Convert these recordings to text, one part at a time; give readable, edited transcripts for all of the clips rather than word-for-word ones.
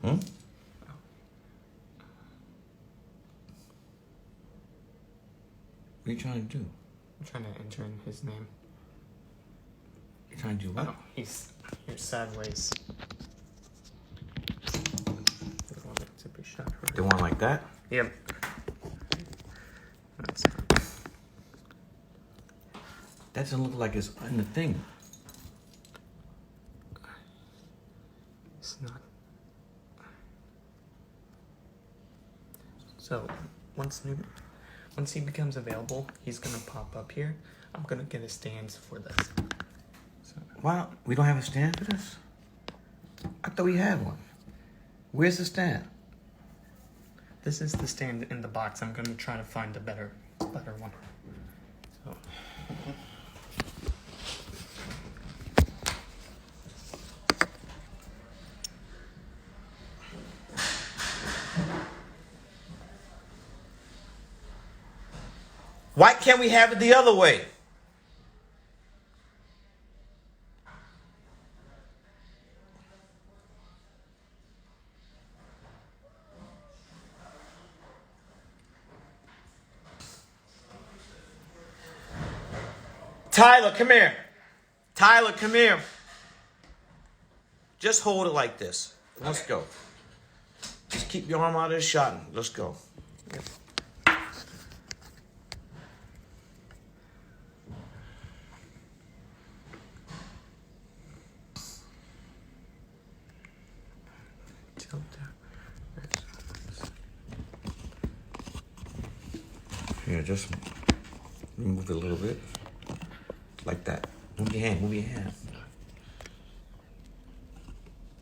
Hmm? What are you trying to do? I'm trying to enter in his name. You're trying to do what? Oh, he's sideways. The one to be shot. The one like that? Yep. That doesn't look like it's in the thing. It's not. So once he becomes available, he's gonna pop up here. I'm gonna get a stand for this. So, Wow, we don't have a stand for this? I thought we had one. Where's the stand? this is the stand in the box. I'm gonna try to find a better one. So. Why can't we have it the other way? Tyler, come here. Tyler, come here. Just hold it like this. Let's go. Just keep your arm out of the shot and let's go. Yep. Here, just move it a little bit. Like that. Move your hand, move your hand.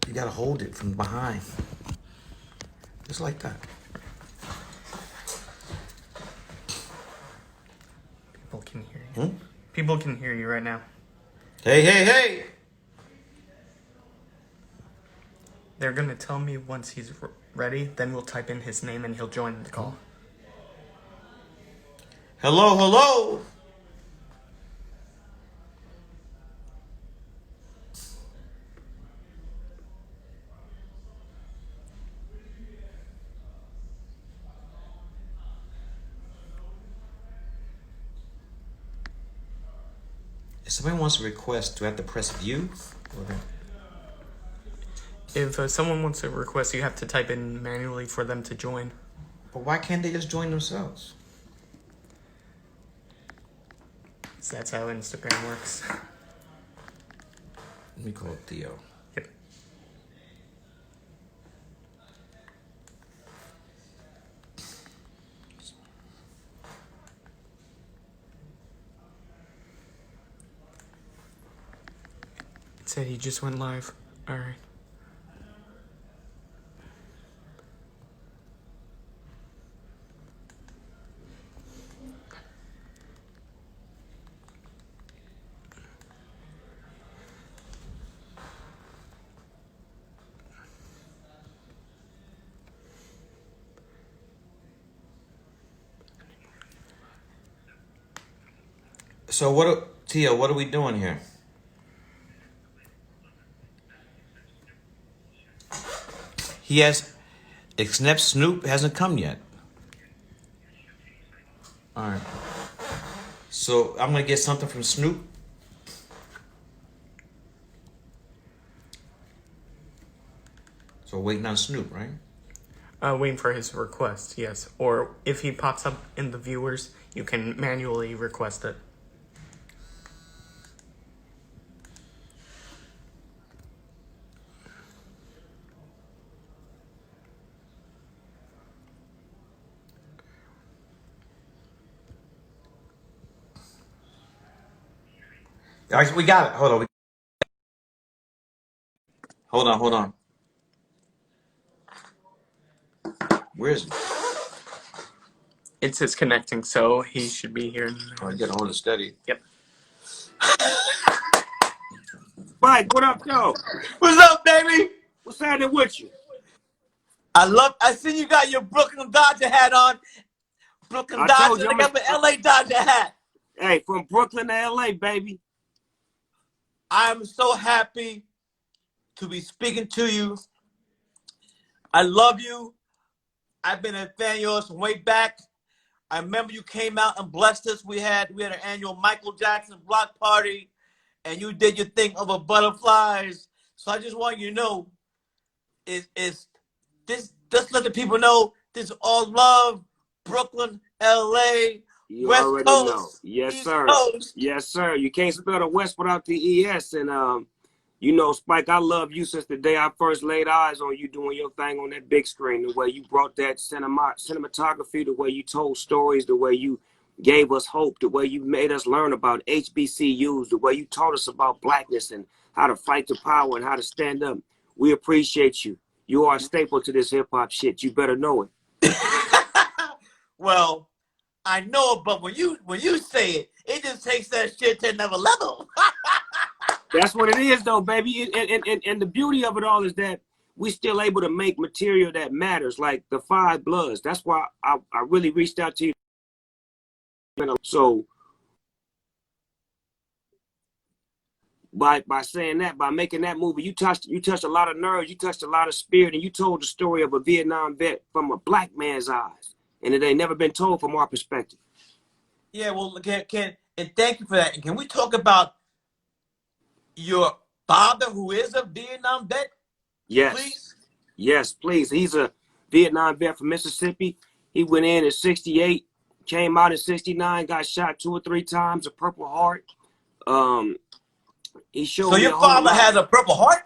You gotta hold it from behind. Just like that. People can hear you. People can hear you right now. Hey, hey, hey! They're gonna tell me once he's ready, then we'll type in his name and he'll join the call. Hello, hello! If somebody wants a request, do I have to press view? If someone wants a request, you have to type in manually for them to join. But why can't they just join themselves? So that's how Instagram works. Let me call Theo. Yep. It said he just went live. All right. So Theo, what are we doing here? He has, except Snoop hasn't come yet. All right. So I'm gonna get something from Snoop. So waiting on Snoop, right? Waiting for his request, yes. Or if he pops up in the viewers, you can manually request it. All right, we got it. Hold on. Hold on. Where is he? It's his connecting, so he should be here. Oh, you gotta hold it steady. Yep. Mike, what up, though? What's up, baby? What's happening with you? I see you got your Brooklyn Dodger hat on. Brooklyn I told Dodger, you, I got my LA Dodger hat. Hey, from Brooklyn to LA, baby. I'm so happy to be speaking to you. I love you. I've been a fan of yours from way back. I remember you came out and blessed us. We had an annual Michael Jackson block party, and you did your thing over butterflies. So I just want you to know, is this? Just let the people know this is all love. Brooklyn, L.A., You West already know. Coast, Yes, East sir. Coast. Yes, sir. You can't spell the West without the ES. And you know, Spike, I love you since the day I first laid eyes on you doing your thing on that big screen. The way you brought that cinematography, the way you told stories, the way you gave us hope, the way you made us learn about HBCUs, the way you taught us about blackness and how to fight the power and how to stand up. We appreciate you. You are a staple to this hip hop shit. You better know it. Well, I know, but when you say it, it just takes that shit to another level. That's what it is, though, baby. And the beauty of it all is that we still able to make material that matters, like the Five Bloods. That's why I really reached out to you. So by saying that, by making that movie, you touched a lot of nerves, you touched a lot of spirit, and you told the story of a Vietnam vet from a black man's eyes, and it ain't never been told from our perspective. Yeah, well, and thank you for that. And can we talk about your father, who is a Vietnam vet? Yes. Please? Yes, please. He's a Vietnam vet from Mississippi. He went in 68, came out in 69, got shot 2 or 3 times, a Purple Heart. He showed So me your a whole father lot. has a Purple Heart?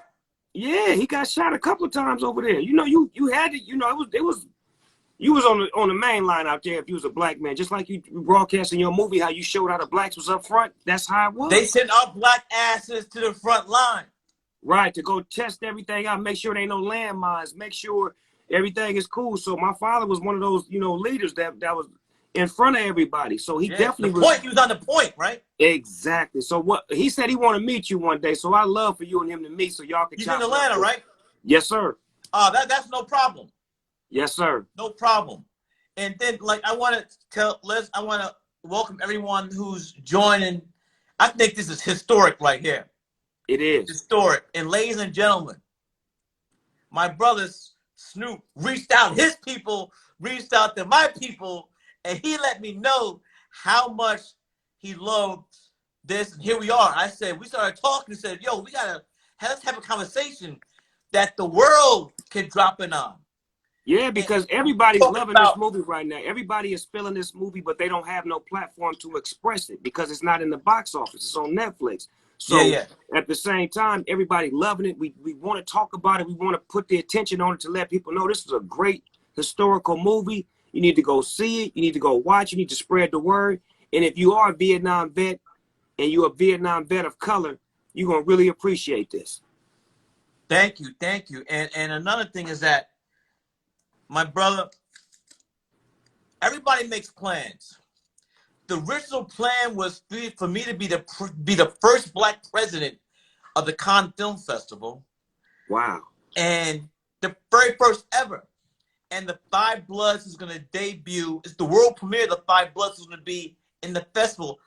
Yeah, he got shot a couple of times over there. You know, you had to, you know, it was you was on the main line out there if you was a black man. Just like you broadcast in your movie how you showed how the blacks was up front. That's how it was. They sent our black asses to the front line. Right, to go test everything out, make sure there ain't no landmines, make sure everything is cool. So my father was one of those, you know, leaders that was in front of everybody. So he definitely was. He was on the point, right? Exactly. So what he said, he want to meet you one day. So I love for you and him to meet so y'all can He's chop in it up. Atlanta, right? Yes, sir. That's no problem. Yes, sir. No problem. And then, like, I want to welcome everyone who's joining. I think this is historic right here. It is. Historic. And ladies and gentlemen, my brother Snoop reached out. His people reached out to my people, and he let me know how much he loved this. And here we are. We started talking and said, yo, let's have a conversation that the world can drop in on. Yeah, because everybody's loving this movie right now. Everybody is feeling this movie, but they don't have no platform to express it because it's not in the box office. It's on Netflix. So at the same time, everybody loving it. We want to talk about it. We want to put the attention on it to let people know this is a great historical movie. You need to go see it. You need to go watch. You need to spread the word. And if you are a Vietnam vet and you're a Vietnam vet of color, you're going to really appreciate this. Thank you. Thank you. And another thing is that, my brother, everybody makes plans. The original plan was for me to be the first black president of the Cannes Film Festival. Wow. And the very first ever. And the Five Bloods is going to debut. It's the world premiere of the Five Bloods is going to be in the festival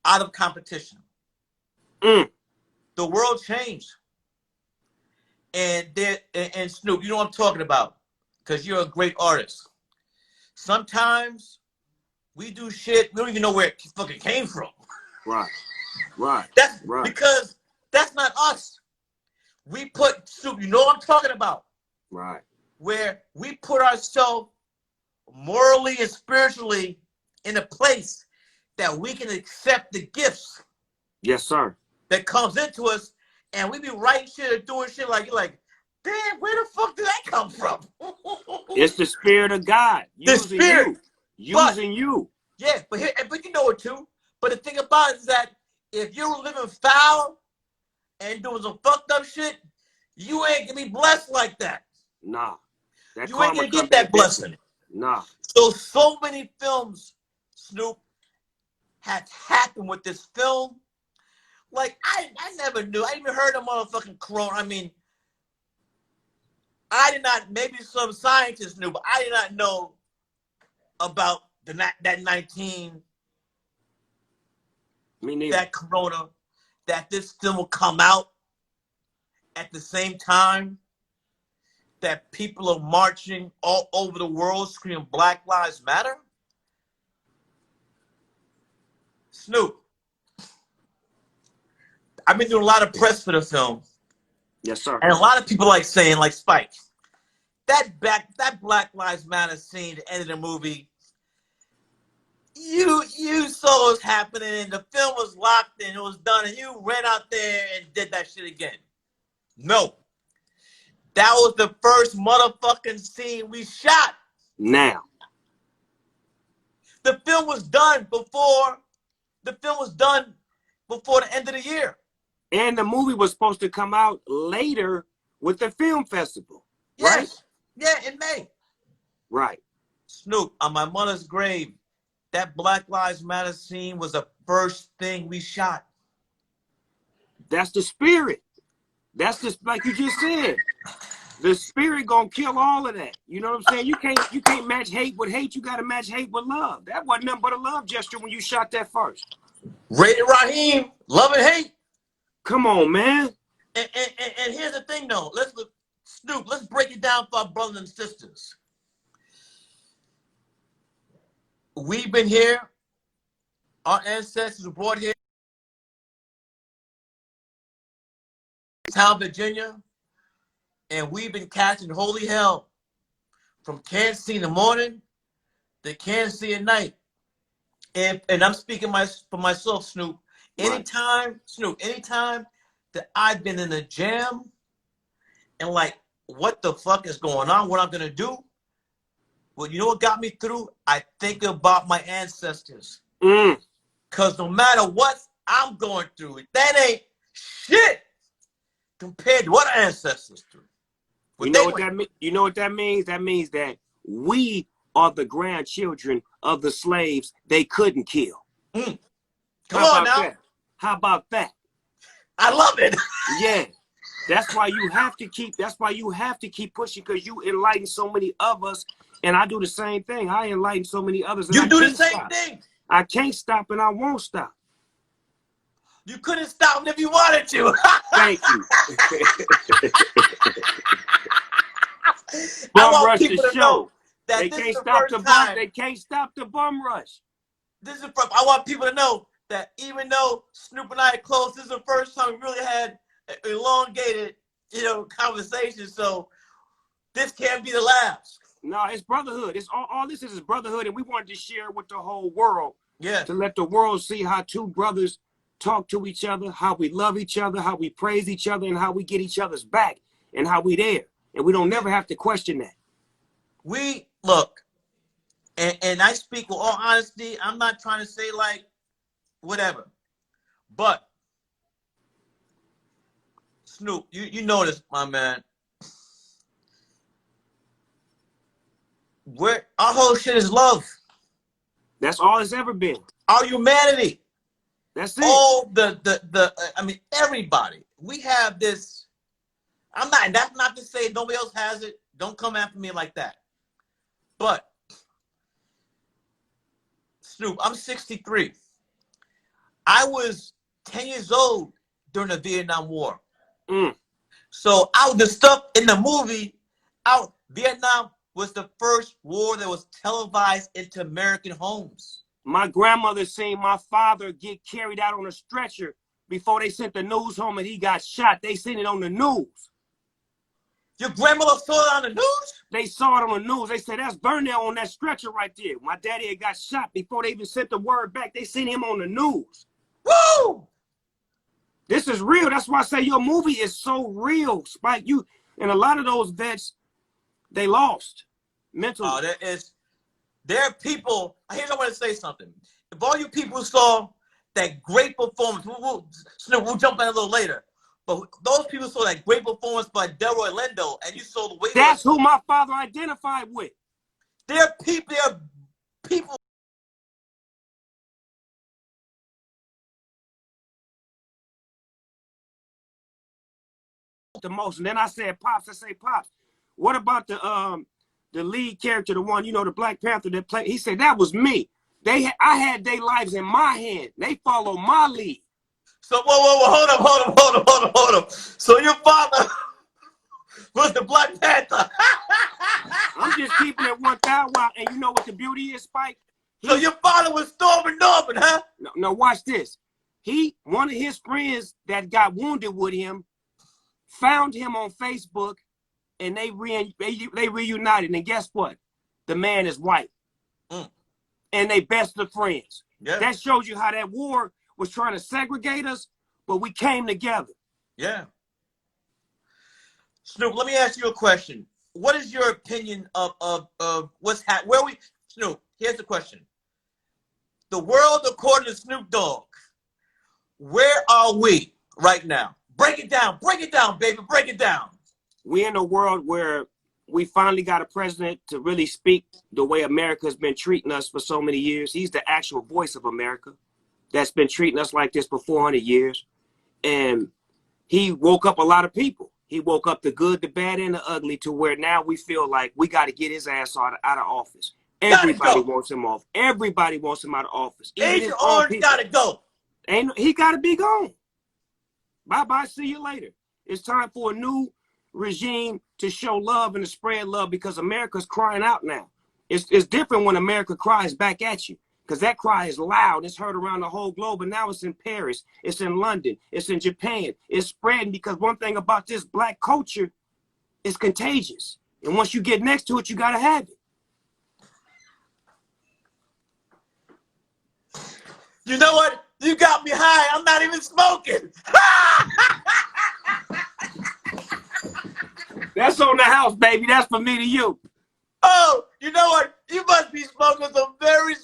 out of competition. The world changed. And Snoop, you know what I'm talking about because you're a great artist. Sometimes we do shit, we don't even know where it fucking came from. Right. Because that's not us. We put, Snoop, you know what I'm talking about. Right. Where we put ourselves morally and spiritually in a place that we can accept the gifts. Yes, sir. That comes into us, and we be writing shit or doing shit like, you're like, damn, where the fuck did that come from? It's the spirit of God using you. Using you. Yeah, but you know it too. But the thing about it is that if you're living foul and doing some fucked up shit, you ain't gonna be blessed like that. Nah. You ain't gonna get that blessing. Nah. So many films, Snoop, have happened with this film. Like, I never knew. I even heard of motherfucking Corona. I mean, I did not, maybe some scientists knew, but I did not know about that 19. Me neither. That Corona, that this film will come out at the same time that people are marching all over the world screaming Black Lives Matter? Snoop, I've been doing a lot of press for the film. Yes, sir. And a lot of people like saying, like Spike, that Black Lives Matter scene at the end of the movie, you saw it was happening and the film was locked and it was done and you ran out there and did that shit again. No. That was the first motherfucking scene we shot. Now. The film was done before the end of the year. And the movie was supposed to come out later with the film festival. Yes. Right? Yeah, in May. Right. Snoop, on my mother's grave, that Black Lives Matter scene was the first thing we shot. That's the spirit. That's just like you just said. The spirit gonna kill all of that. You know what I'm saying? You can't match hate with hate. You gotta match hate with love. That wasn't nothing but a love gesture when you shot that first. Rated Raheem, love and hate. Come on, man. And here's the thing though. Snoop, let's break it down for our brothers and sisters. We've been here. Our ancestors were brought here. Town, Virginia. And we've been catching holy hell from Kansas City in the morning to Kansas City at night. And I'm speaking for myself, Snoop. Anytime that I've been in a jam and like, what the fuck is going on? What I'm gonna do? Well, you know what got me through? I think about my ancestors. Cause no matter what I'm going through, that ain't shit compared to what our ancestors through. You know what that means? You know what that means? That means that we are the grandchildren of the slaves they couldn't kill. Come on now. That? How about that? I love it. Yeah. That's why you have to keep pushing, because you enlighten so many of us, and I do the same thing. I enlighten so many others. And you do the same thing. I can't stop and I won't stop. You couldn't stop them if you wanted to. Thank you. I want people to know that they this can't is the stop first the bum. time. They can't stop the bum rush. I want people to know that even though Snoop and I are close, this is the first time we really had an elongated, conversation. So this can't be the last. No, it's brotherhood. It's all this is brotherhood, and we wanted to share with the whole world. Yeah. To let the world see how two brothers talk to each other, how we love each other, how we praise each other, and how we get each other's back, and how we there. And we don't never have to question that. We look, and I speak with all honesty. I'm not trying to say like whatever, but Snoop, you know this, my man. Our whole shit is love. That's all it's ever been. Our humanity. That's it. All everybody. We have this. That's not to say nobody else has it. Don't come after me like that. But Snoop, I'm 63. I was 10 years old during the Vietnam War. So the stuff in the movie, Vietnam was the first war that was televised into American homes. My grandmother seen my father get carried out on a stretcher before they sent the news home and he got shot. They seen it on the news. Your grandmother saw it on the news? They saw it on the news. They said, that's Burnell on that stretcher right there. My daddy had got shot before they even sent the word back. They seen him on the news. Woo! This is real. That's why I say your movie is so real, Spike. And a lot of those vets, they lost mentally. There are people, here's what I want to say something. If all you people saw that great performance, we'll jump in a little later. But those people saw that great performance by Delroy Lindo, and you saw the way. That's who my father identified with. There are people. The most, and then I said, Pops. What about the lead character, the one, the Black Panther that played? He said that was me. I had their lives in my hand. They follow my lead. So hold up. So your father was the Black Panther. the beauty is, Spike? So your father was Stormin' Norman, huh? No, watch this. One of his friends that got wounded with him found him on Facebook, and they reunited. And guess what? The man is white. And they best of friends. Yeah. That shows you how that war was trying to segregate us, but we came together. Yeah. Snoop, let me ask you a question. What is your opinion of what's happening? Snoop, here's the question. The world according to Snoop Dogg, where are we right now? Break it down, baby, break it down. We're in a world where we finally got a president to really speak the way America's been treating us for so many years. He's the actual voice of America that's been treating us like this for 400 years. And he woke up a lot of people. He woke up the good, the bad, and the ugly to where now we feel like we got to get his ass out of office. Everybody wants him off. Everybody wants him out of office. Agent Orange gotta go. He gotta be gone. Bye-bye. See you later. It's time for a new regime to show love and to spread love, because America's crying out now. It's different when America cries back at you, because that cry is loud. It's heard around the whole globe, and now it's in Paris. It's in London. It's in Japan. It's spreading, because one thing about this black culture is contagious. And once you get next to it, you gotta have it. You know what? You got me high. I'm not even smoking. That's on the house, baby. That's from me to you. Oh, you know what? You must be smoking some very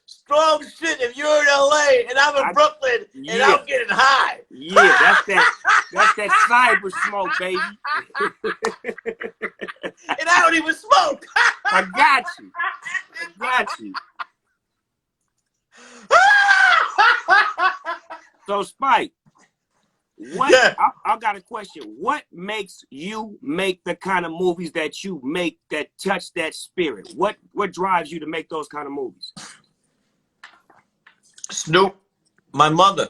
strong shit if you're in LA and I'm in Brooklyn and I'm getting high. Yeah, that's that cyber smoke, baby. And I don't even smoke. I got you. So, Spike, I got a question. What makes you make the kind of movies that you make that touch that spirit? What drives you to make those kind of movies? Snoop, my mother.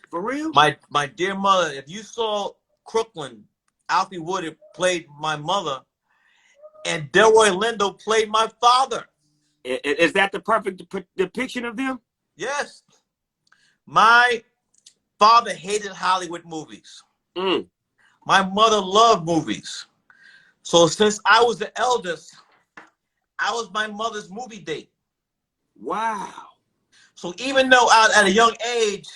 For real? My dear mother. If you saw Crooklyn, Alfie Woodard played my mother, and Delroy Lindo played my father. Is that the perfect depiction of them? Yes. My father hated Hollywood movies. My mother loved movies. So since I was the eldest, I was my mother's movie date. Wow. So even though I, at a young age,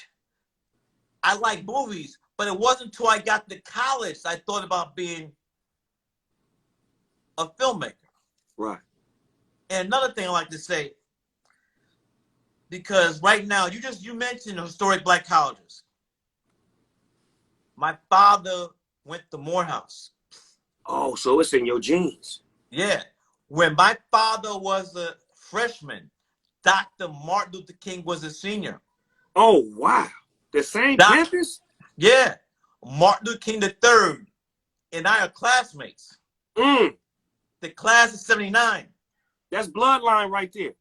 I liked movies, but it wasn't until I got to college I thought about being a filmmaker. Right. And another thing I like to say, because right now, you mentioned historic black colleges. My father went to Morehouse. Oh, so it's in your genes. Yeah. When my father was a freshman, Dr. Martin Luther King was a senior. Oh, wow. The same campus? Yeah. Martin Luther King III and I are classmates. The class of 79. That's bloodline right there.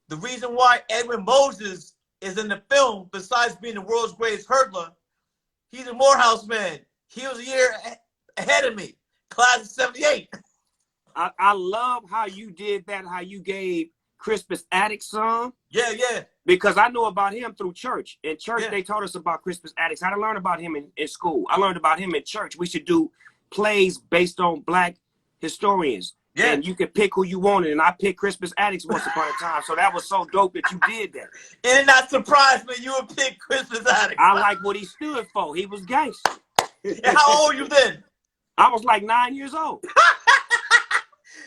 The reason why Edwin Moses is in the film, besides being the world's greatest hurdler, he's a Morehouse man. He was a year ahead of me. Class of 78. I love how you did that, how you gave Crispus Attucks some. Yeah. Because I know about him through church. In church, they taught us about Crispus Attucks. I didn't learn about him in school. I learned about him in church. We should do plays based on black historians. Yeah. And you could pick who you wanted. And I picked Crispus Attucks once upon a time. So that was so dope that you did that. And it not surprised me you would pick Crispus Attucks. I like what he stood for. He was gangster. And how old you then? I was like 9 years old.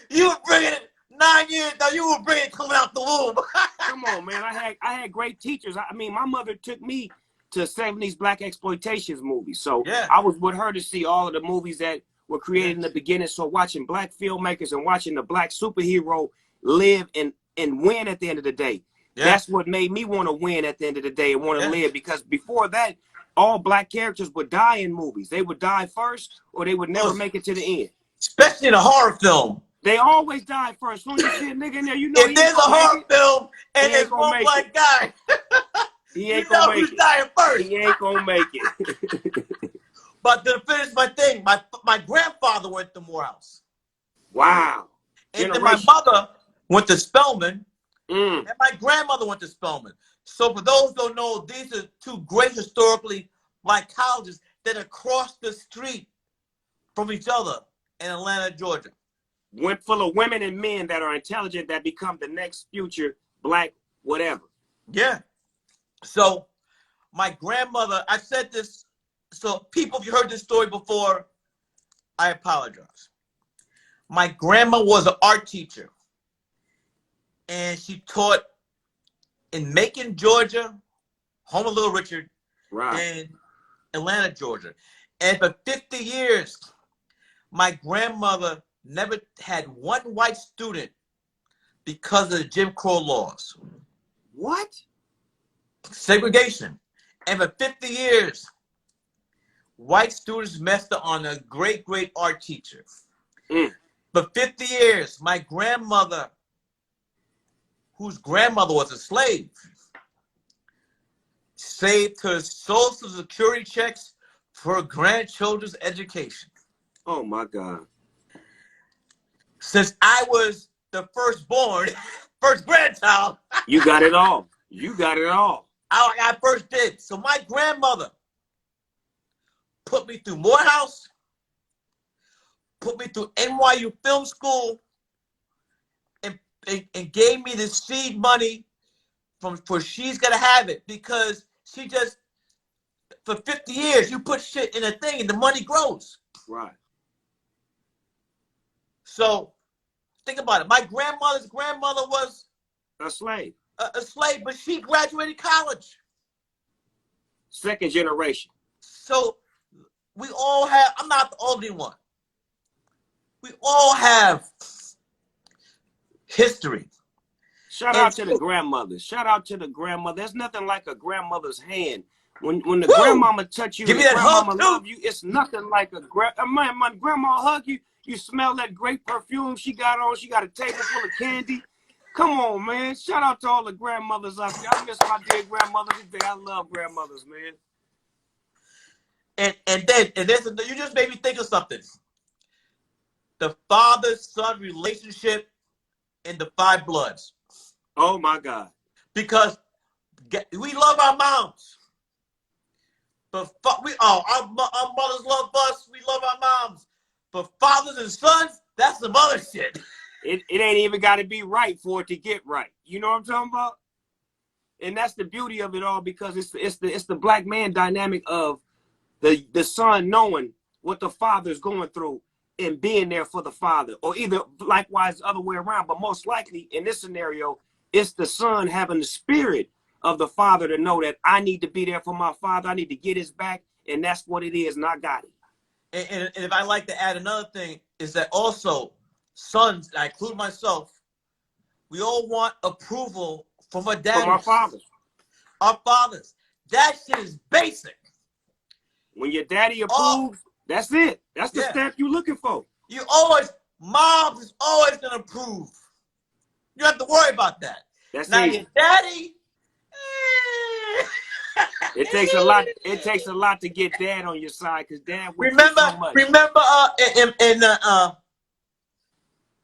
You were bringing it 9 years. Now you were bringing it coming out the womb. Come on, man. I had great teachers. I mean, my mother took me to 70s black exploitations movies. So I was with her to see all of the movies that were created in the beginning. So watching black filmmakers and watching the black superhero live and win at the end of the day. That's what made me want to win at the end of the day and want to live. Because before that, all black characters would die in movies. They would die first or they would never make it to the end. Especially in a horror film. They always die first. As soon as you see a nigga in there, you know if there's a horror film and there's one black guy, he ain't gonna make it. Dying first. He ain't gonna make it. But to finish my thing, my grandfather went to Morehouse. Wow. And then my mother went to Spelman, Mm. and my grandmother went to Spelman. So for those who don't know, these are two great historically black colleges that are across the street from each other in Atlanta, Georgia. Went full of women and men that are intelligent that become the next future black whatever. Yeah. So my grandmother, I said this, so people, if you heard this story before, I apologize. My grandma was an art teacher, and she taught in Macon, Georgia, home of Little Richard, Right. and Atlanta, Georgia. And for 50 years, my grandmother never had one white student because of the Jim Crow laws. What? Segregation. And for 50 years, white students messed up on a great, great art teacher. Mm. For 50 years, my grandmother, whose grandmother was a slave, saved her Social Security checks for her grandchildren's education. Oh my God. Since I was the firstborn, first grandchild, You got it all. You got it all. I first did. So my grandmother put me through Morehouse, put me through NYU Film School, and gave me the seed money for she's gonna have it, because she just, for 50 years you put shit in a thing and the money grows. Right. So think about it. My grandmother's grandmother was A slave. a slave, but she graduated college. Second generation. So we all have, I'm not the only one. We all have history. Shout out to the grandmothers. Shout out to the grandmother. There's nothing like a grandmother's hand. When the grandmama touch you, give me and that grandmama hug, love you, it's nothing like a my grandma hug you. You smell that great perfume she got on. She got a table full of candy. Come on, man. Shout out to all the grandmothers out there. I miss my dear grandmothers today. I love grandmothers, man. And then you just made me think of something. The father-son relationship in the Five Bloods. Oh my God. Because we love our moms. But our mothers love us. We love our moms. But fathers and sons, that's some other shit. It ain't even got to be right for it to get right. You know what I'm talking about? And that's the beauty of it all, because it's the black man dynamic of the son knowing what the father's going through and being there for the father, or either likewise the other way around. But most likely in this scenario, it's the son having the spirit of the father to know that I need to be there for my father. I need to get his back, and that's what it is, and I got it. And if I like to add another thing, is that also sons, I include myself, we all want approval from our daddies. From our fathers. Our fathers. That shit is basic. When your daddy approves, that's it. That's the stamp you're looking for. You always, mom is always gonna approve. You don't have to worry about that. That's now easy. Your daddy. It takes a lot. It takes a lot to get dad on your side, because dad went remember so much. In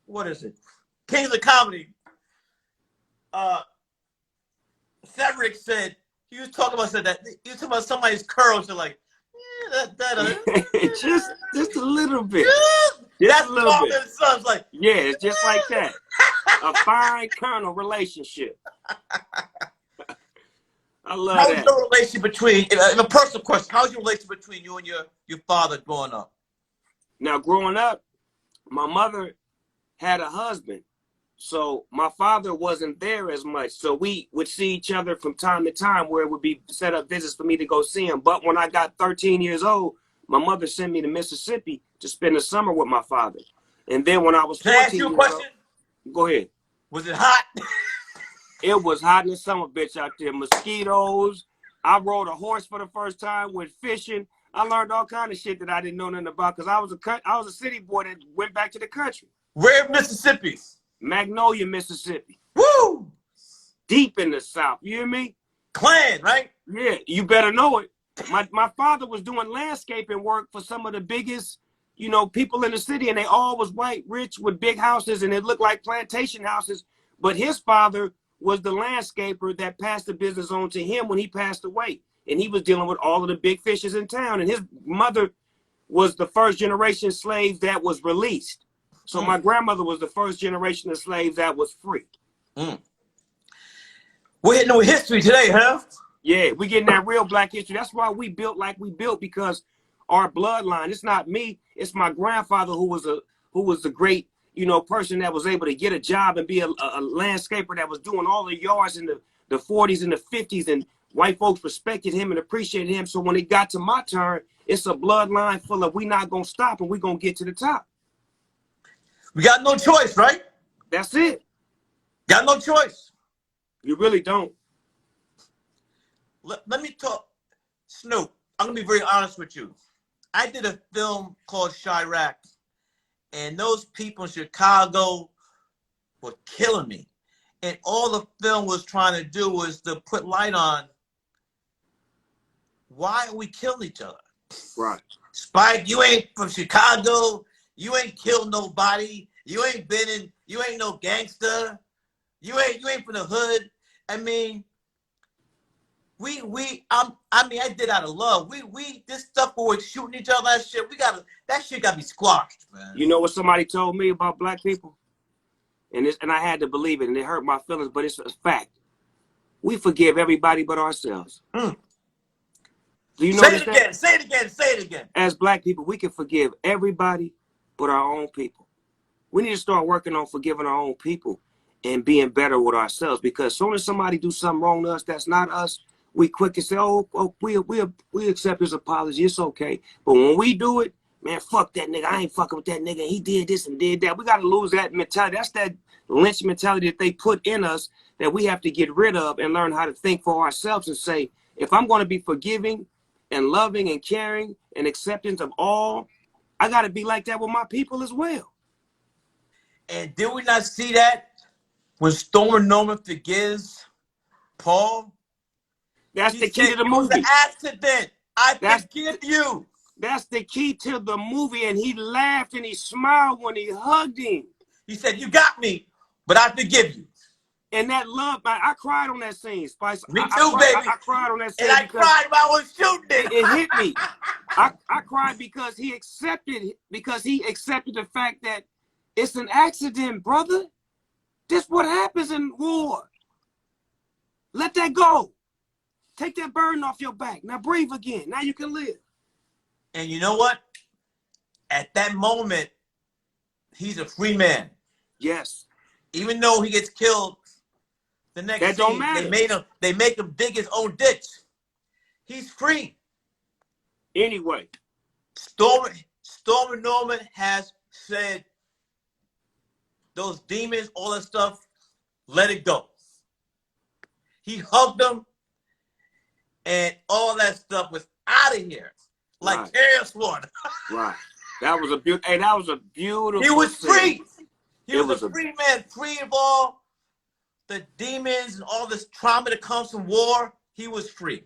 what is it? Kings of Comedy. Cedric said he was talking about somebody's curls. They're like, just a little bit. That's father and son's like. Yeah, it's just like that. A fine kernel relationship. I love that. How's your relationship between, a personal question, how's your relationship between you and your father growing up? Now, growing up, my mother had a husband, so my father wasn't there as much. So we would see each other from time to time, where it would be set up visits for me to go see him. But when I got 13 years old, my mother sent me to Mississippi to spend the summer with my father. And then when I was 14 Can I ask you a question? Go ahead. Was it hot? It was hot in the summer, bitch, out there. Mosquitoes. I rode a horse for the first time, went fishing. I learned all kind of shit that I didn't know nothing about, because I was a city boy that went back to the country. Where in Mississippi? Magnolia, Mississippi. Woo! Deep in the South. You hear me? Clan, right? Yeah, you better know it. My father was doing landscaping work for some of the biggest, people in the city, and they all was white, rich, with big houses, and it looked like plantation houses. But his father was the landscaper that passed the business on to him when he passed away. And he was dealing with all of the big fishes in town. And his mother was the first generation slave that was released. So my grandmother was the first generation of slaves that was free. We're hitting with history today, huh? Yeah, we getting that real black history. That's why we built like we built, because our bloodline, it's not me, it's my grandfather who was a great, you know, person that was able to get a job and be a landscaper that was doing all the yards in the 40s and the 50s, and white folks respected him and appreciated him. So when it got to my turn, it's a bloodline full of we not gonna stop and we gonna get to the top. We got no choice, right? That's it. Got no choice. You really don't. Let me talk, Snoop. I'm gonna be very honest with you. I did a film called Chirac, and those people in Chicago were killing me. And all the film was trying to do was to put light on why are we killing each other. Right. Spike, you ain't from Chicago. You ain't killed nobody. You ain't no gangster. You ain't from the hood. I mean, I did out of love. This stuff where we're shooting each other, that shit gotta be squashed, man. You know what somebody told me about black people? And I had to believe it, and it hurt my feelings, but it's a fact. We forgive everybody but ourselves. Do you know Say it again. As black people, we can forgive everybody but our own people. We need to start working on forgiving our own people and being better with ourselves, because as soon as somebody do something wrong to us that's not us, we quick and say, oh, we accept his apology. It's okay. But when we do it, man, fuck that nigga. I ain't fucking with that nigga. He did this and did that. We got to lose that mentality. That's that lynch mentality that they put in us that we have to get rid of and learn how to think for ourselves and say, if I'm going to be forgiving and loving and caring and acceptance of all, I got to be like that with my people as well. And did we not see that when Stormer Norman forgives Paul? That's the key to the movie. It was an accident. I forgive you. That's the key to the movie. And he laughed and he smiled when he hugged him. He said, you got me, but I forgive you. And that love, I cried on that scene, Spice. Me too, baby. I cried on that scene. And I cried while I was shooting it. It hit me. I cried because he accepted the fact that it's an accident, brother. This what happens in war. Let that go. Take that burden off your back. Now breathe again. Now you can live. And you know what? At that moment, he's a free man. Yes. Even though he gets killed the next that scene, don't matter. They make him dig his own ditch. He's free. Anyway. Stormer Norman has said those demons, all that stuff, let it go. He hugged them, and all that stuff was out of here, like Terrence Water. Right. That was a beautiful. Hey, that was a beautiful. He was free. Scene. He was a free man, free of all the demons and all this trauma that comes from war. He was free.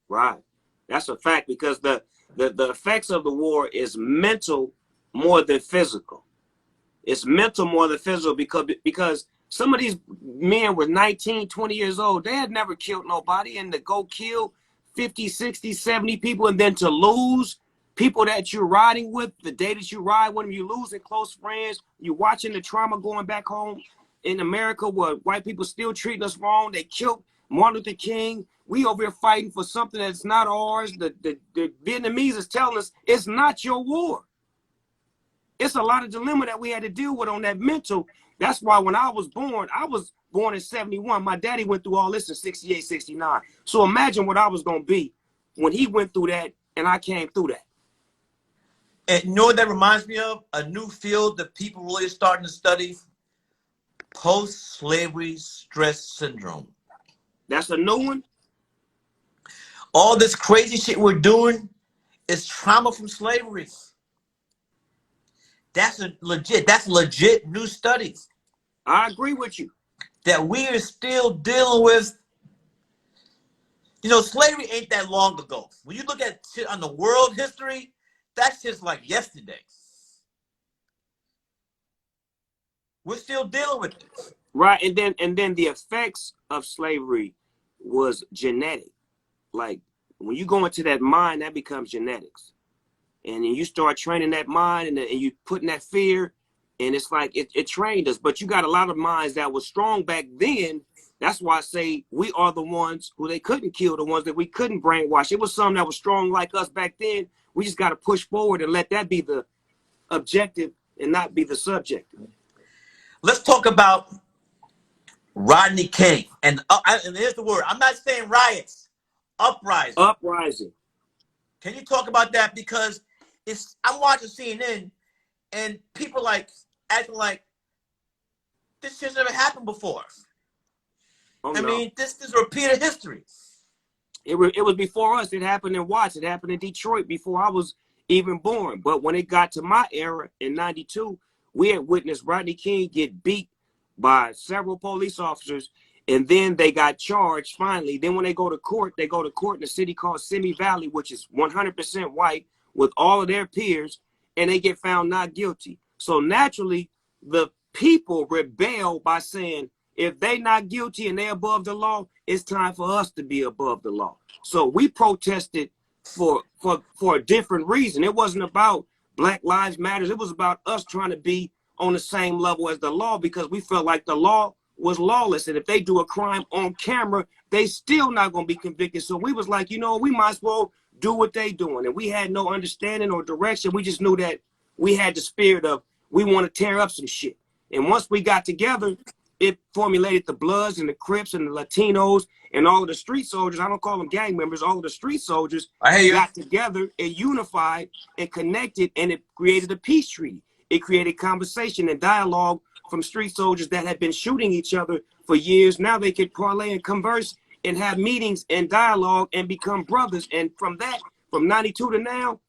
Right. That's a fact, because the effects of the war is mental more than physical. It's mental more than physical, because some of these men were 19, 20 years old. They had never killed nobody, and to go kill 50, 60, 70 people, and then to lose people that you're riding with, the day that you ride with them, you losing close friends, you're watching the trauma going back home in America where white people still treating us wrong. They killed Martin Luther King. We over here fighting for something that's not ours. The Vietnamese is telling us it's not your war. It's a lot of dilemma that we had to deal with on that mental. That's why when I was born in 71. My daddy went through all this in 68, 69. So imagine what I was going to be when he went through that and I came through that. And you know what that reminds me of? A new field that people really are starting to study. Post-slavery stress syndrome. That's a new one? All this crazy shit we're doing is trauma from slavery. That's legit new studies. I agree with you. That we are still dealing with. You know, slavery ain't that long ago. When you look at shit on the world history, that's just like yesterday. We're still dealing with it. Right, and then the effects of slavery was genetic. Like when you go into that mind, that becomes genetics, and then you start training that mind, and you putting that fear, and it's like it trained us. But you got a lot of minds that were strong back then. That's why I say we are the ones who they couldn't kill, the ones that we couldn't brainwash. It was some that was strong like us back then. We just got to push forward and let that be the objective and not be the subjective. Let's talk about Rodney King. And here's the word. I'm not saying riots. Uprising. Uprising. Can you talk about that? Because I'm watching CNN and people like acting like this shit's never happened before. Oh, I mean, this is repeated history. It was before us. It happened in Watts. It happened in Detroit before I was even born. But when it got to my era in '92, we had witnessed Rodney King get beat by several police officers, and then they got charged finally. Then when they go to court in a city called Simi Valley, which is 100% white, with all of their peers, and they get found not guilty. So naturally, the people rebel by saying, if they not guilty and they above the law, it's time for us to be above the law. So we protested for a different reason. It wasn't about Black Lives Matter. It was about us trying to be on the same level as the law, because we felt like the law was lawless. And if they do a crime on camera, they still not going to be convicted. So we was like, you know, we might as well do what they doing. And we had no understanding or direction. We just knew that we had the spirit of, we want to tear up some shit. And once we got together, it formulated the Bloods and the Crips and the Latinos and all of the street soldiers. I don't call them gang members. All of the street soldiers got together and unified and connected, and it created a peace treaty. It created conversation and dialogue from street soldiers that had been shooting each other for years. Now they could parlay and converse and have meetings and dialogue and become brothers. And from that, from '92 to now,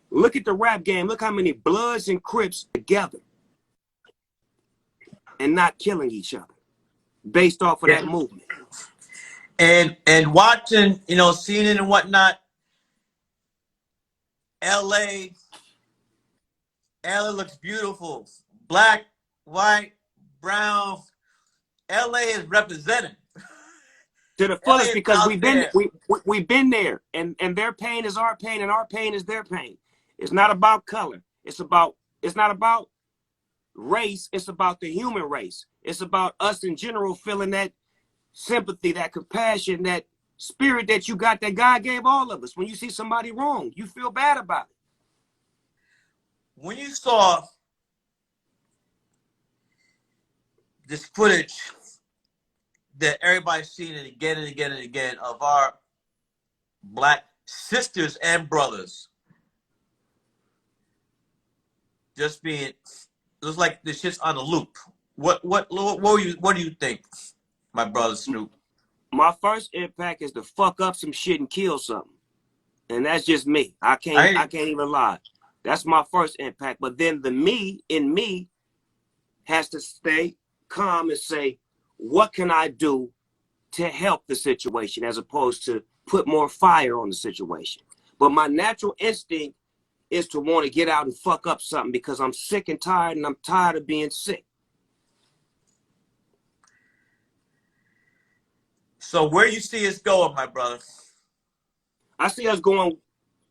look at the rap game. Look how many Bloods and Crips together and not killing each other based off of that movement. And watching, you know, CNN and whatnot, LA looks beautiful. Black, white, brown. LA is represented to the fullest, because we've been there, and their pain is our pain, and our pain is their pain. It's not about color. It's not about race. It's about the human race. It's about us in general feeling that sympathy, that compassion, that spirit that you got, that God gave all of us. When you see somebody wrong, you feel bad about it. When you saw this footage that everybody's seen it again and again and again of our Black sisters and brothers just being, it was like this shit's on a loop. What do you think, my brother Snoop? My first impact is to fuck up some shit and kill something, and that's just me. I can't even lie. That's my first impact. But then the me in me has to stay calm and say, what can I do to help the situation, as opposed to put more fire on the situation. But my natural instinct is to want to get out and fuck up something, because I'm sick and tired, and I'm tired of being sick. So where you see us going, my brother? I see us going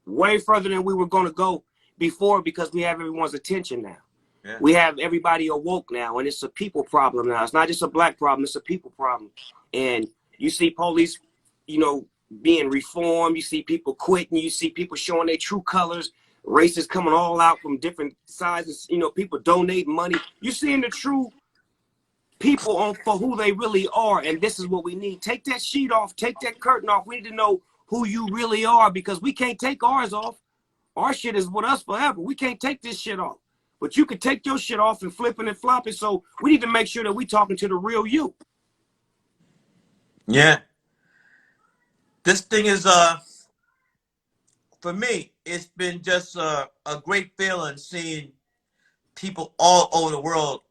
way further than we were going to go before, because we have everyone's attention now. Yeah. We have everybody awoke now, and it's a people problem now. It's not just a black problem, it's a people problem. And you see police, you know, being reformed. You see people quitting. You see people showing their true colors. Races coming all out from different sizes. You know, people donating money. You're seeing the true people on for who they really are, and this is what we need. Take that sheet off. Take that curtain off. We need to know who you really are, because we can't take ours off. Our shit is with us forever. We can't take this shit off. But you can take your shit off and flip it and flop it. So we need to make sure that we talking to the real you. Yeah. This thing is, for me, it's been just a great feeling seeing people all over the world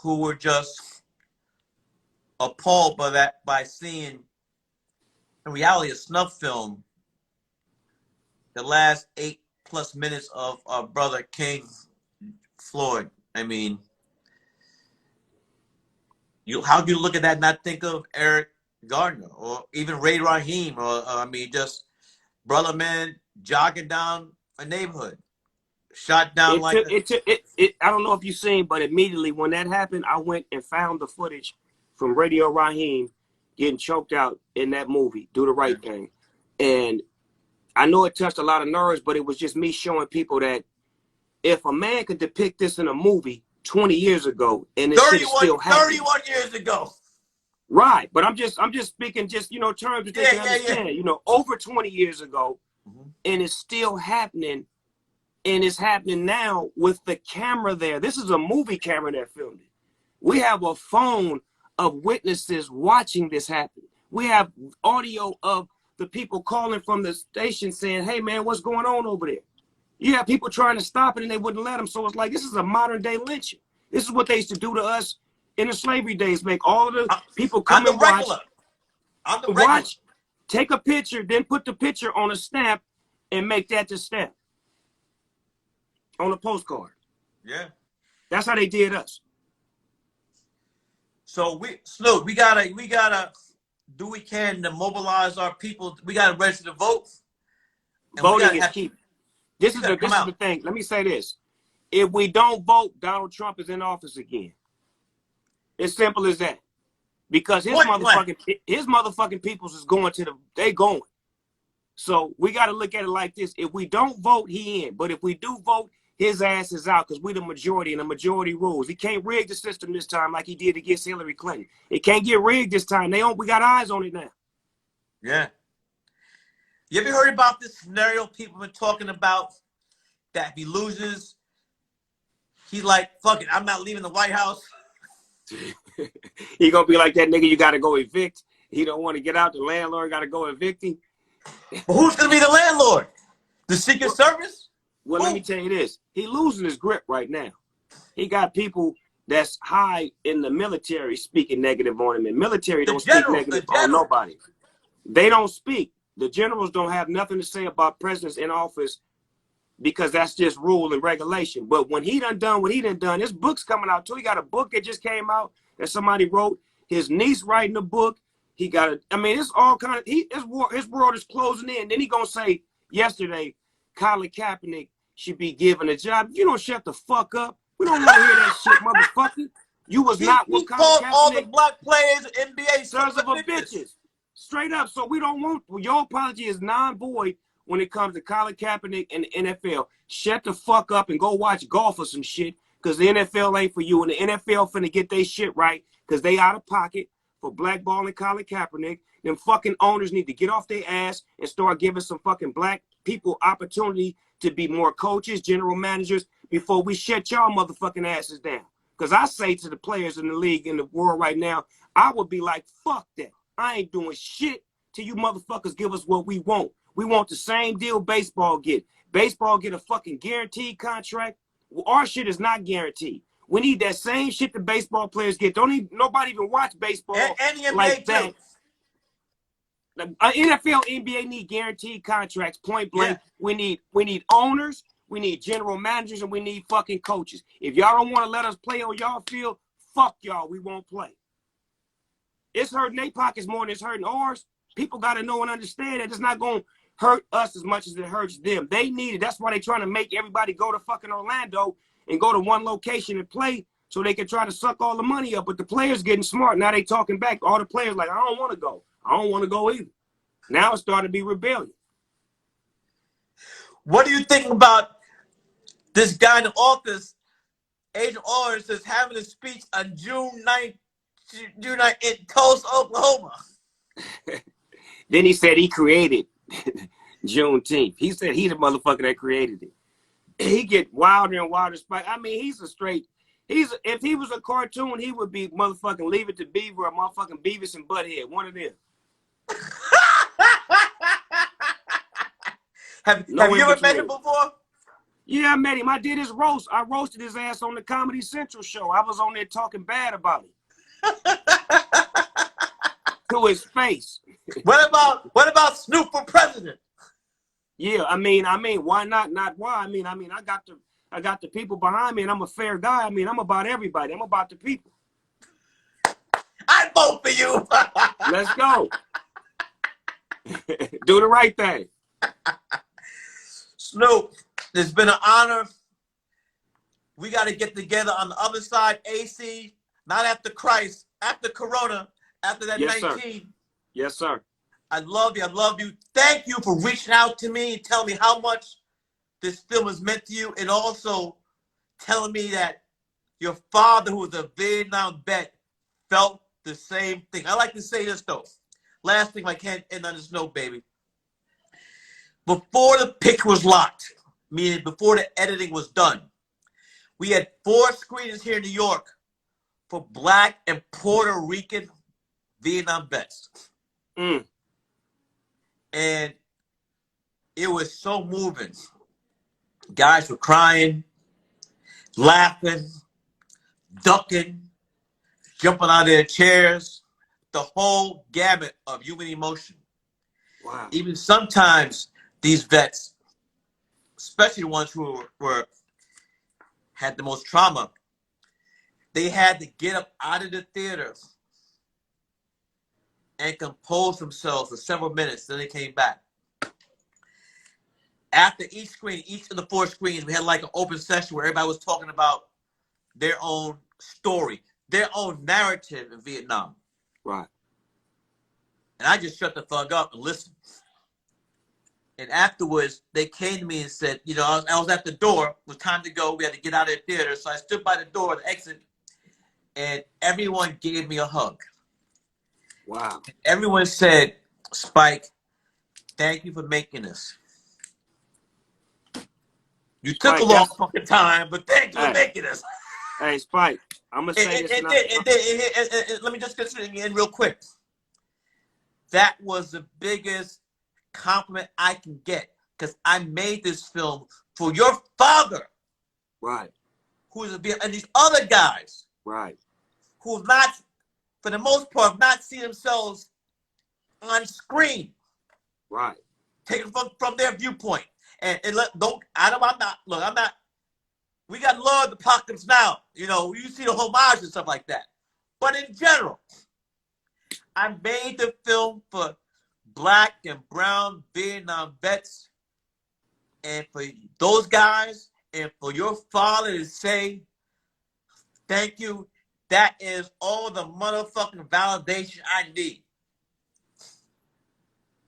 who were just appalled by that, by seeing, in reality, a snuff film, the last 8+ minutes of our brother King Floyd. I mean, how do you look at that and not think of Eric Gardner or even Ray Raheem or just brother man jogging down a neighborhood, shot down like I don't know if you've seen, but immediately when that happened, I went and found the footage from Radio Raheem getting choked out in that movie, Do the Right Thing. And I know it touched a lot of nerves, but it was just me showing people that if a man could depict this in a movie 20 years ago and this shit is still happening. 31 years ago. Right. But I'm just speaking just, terms that they can understand. Over 20 years ago, and it's still happening. And it's happening now with the camera there. This is a movie camera that filmed it. We have a phone of witnesses watching this happen. We have audio of the people calling from the station saying, hey, man, what's going on over there? You have people trying to stop it and they wouldn't let them. So it's like, this is a modern day lynching. This is what they used to do to us in the slavery days. Make all of the people come and watch, take a picture, then put the picture on a stamp and make that the stamp on a postcard. Yeah. That's how they did us. So Snoop, we gotta do we can to mobilize our people. We gotta register to vote. Voting is key. This is the thing. Let me say this. If we don't vote, Donald Trump is in office again. It's simple as that. Because his motherfucking peoples is they going. So we got to look at it like this. If we don't vote, he in. But if we do vote, his ass is out because we the majority and the majority rules. He can't rig the system this time like he did against Hillary Clinton. It can't get rigged this time. We got eyes on it now. Yeah. You ever heard about this scenario people been talking about that if he loses, he's like, fuck it, I'm not leaving the White House. He gonna be like that nigga you gotta go evict. He don't want to get out. The landlord gotta go evict him. Well, who's gonna be the landlord? The Secret Service? Well, let me tell you this. He losing his grip right now. He got people that's high in the military speaking negative on him. And military don't speak negative on nobody. They don't speak. The generals don't have nothing to say about presidents in office because that's just rule and regulation. But when he done what he done, his book's coming out too. He got a book that just came out that somebody wrote. His niece writing a book. He got it's all kind of, his world is closing in. Then he gonna say yesterday, Colin Kaepernick should be given a job. You don't shut the fuck up. We don't want to hear that shit, motherfucker. You was not with Colin Kaepernick. All the black players, NBA sons of a bitches. Straight up. So we don't want, your apology is non-void when it comes to Colin Kaepernick and the NFL. Shut the fuck up and go watch golf or some shit because the NFL ain't for you. And the NFL finna get their shit right because they out of pocket for blackballing Colin Kaepernick. Them fucking owners need to get off their ass and start giving some fucking black people opportunity to be more coaches, general managers, before we shut y'all motherfucking asses down. Because I say to the players in the league, in the world right now, I would be like, fuck that. I ain't doing shit till you motherfuckers give us what we want. We want the same deal baseball get. Baseball get a fucking guaranteed contract. Well, our shit is not guaranteed. We need that same shit the baseball players get. Nobody even watch baseball and the NBA like that. Too. NFL, NBA need guaranteed contracts, point blank. Yeah. We need owners, we need general managers, and we need fucking coaches. If y'all don't want to let us play on y'all field, fuck y'all, we won't play. It's hurting their pockets more than it's hurting ours. People got to know and understand that it's not going to hurt us as much as it hurts them. They need it. That's why they're trying to make everybody go to fucking Orlando and go to one location and play so they can try to suck all the money up. But the players getting smart. Now they talking back. All the players like, I don't want to go. I don't want to go either. Now it's starting to be rebellion. What do you think about this guy in the office, Agent Orange, is having a speech on June 9th in Tulsa, Oklahoma? Then he said he created Juneteenth. He said he the motherfucker that created it. He get wilder and wilder. I mean, if he was a cartoon, he would be motherfucking Leave It to Beaver or motherfucking Beavis and Butthead. One of them. Have you ever met him before? Yeah, I met him. I did his roast. I roasted his ass on the Comedy Central show. I was on there talking bad about him. To his face. What about Snoop for president? Yeah, I mean, why not? Not why. I mean, I got the people behind me, and I'm a fair guy. I mean, I'm about everybody. I'm about the people. vote for you. Let's go. Do the right thing. Snoop, it's been an honor. We got to get together on the other side, AC, not after Christ, after Corona, after that Yes, 19. Sir. Yes, sir. I love you. I love you. Thank you for reaching out to me and telling me how much this film has meant to you, and also telling me that your father, who was a Vietnam vet, felt the same thing. I like to say this, though. Last thing, I can't end on this note, baby. Before the picture was locked, meaning before the editing was done, we had 4 screenings here in New York for Black and Puerto Rican Vietnam vets. Mm. And it was so moving. Guys were crying, laughing, ducking, jumping out of their chairs, the whole gamut of human emotion. Wow. Even sometimes these vets, especially the ones who had the most trauma, they had to get up out of the theater and compose themselves for several minutes. Then they came back. After each screen, each of the 4 screens, we had like an open session where everybody was talking about their own story, their own narrative in Vietnam. Right. And I just shut the fuck up and listened. And afterwards, they came to me and said, you know, I was at the door. It was time to go. We had to get out of the theater. So I stood by the door, the exit, and everyone gave me a hug. Wow. Everyone said, Spike, thank you for making this. You took Spike, a long fucking time, but thank you for making this. Hey, Spike, I'm going to say this. Let me just consider again real quick. That was the biggest compliment I can get, because I made this film for your father. Right. Who is and these other guys. Right. Who have not, for the most part, have not seen themselves on screen. Right. Taken from their viewpoint. And we got love the Apocalypse Now. You know, you see the homage and stuff like that. But in general, I made the film for Black and brown Vietnam vets. And for those guys, and for your father to say, thank you, that is all the motherfucking validation I need.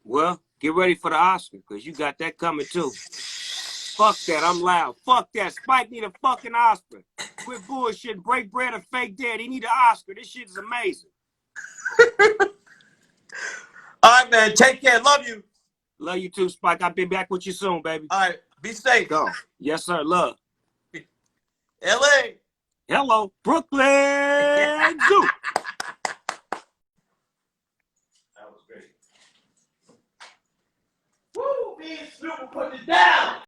Well, get ready for the Oscar, because you got that coming too. Fuck that, I'm loud. Fuck that. Spike need a fucking Oscar. Quit bullshit, break bread or fake dead. He need an Oscar. This shit is amazing. All right, man. Take care. Love you. Love you too, Spike. I'll be back with you soon, baby. All right. Be safe. Go. Yes, sir. Love. LA. Hello, Brooklyn Zoo. Woo, me and Snoop putting it down.